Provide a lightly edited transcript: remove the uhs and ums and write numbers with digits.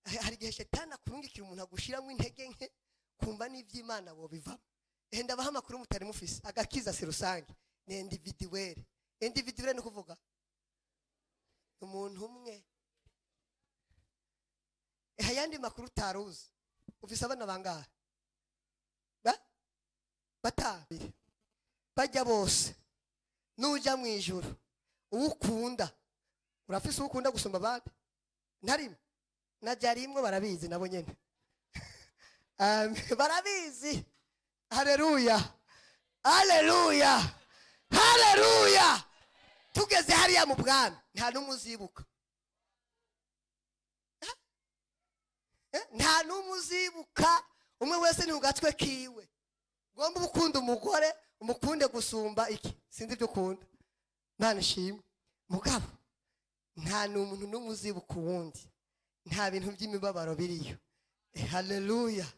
hari gihe shetani akurungikira umuntu agushiramo intege nke kumva n'ivy'Imana bo bivamo. Ndabaha amakuru mutari mufise agakiza si rusange ni individuel. Individuel ni kuvuga umuntu umwe. Hayandi makuru taruzi ufise abana bangahe? Batabiri bajya bose nuja mu ijuru ukunda urafise ukunda gusumba abandi ntarimo najarimwe barabizi nabo nyene barabizi. Haleluya haleluya haleluya. Tugeze hariya mu bwami nta numuzibuka, nta numuzibuka. Umwe wese ni ugatwe kiwe. Gomba ukunda umugore umukunde gusumba iki sinzi byo kunda Mana ishimwe mugabo nta n'umuntu numuzibuka wundi, nta bintu by'imibabaro biriyo. Haleluya.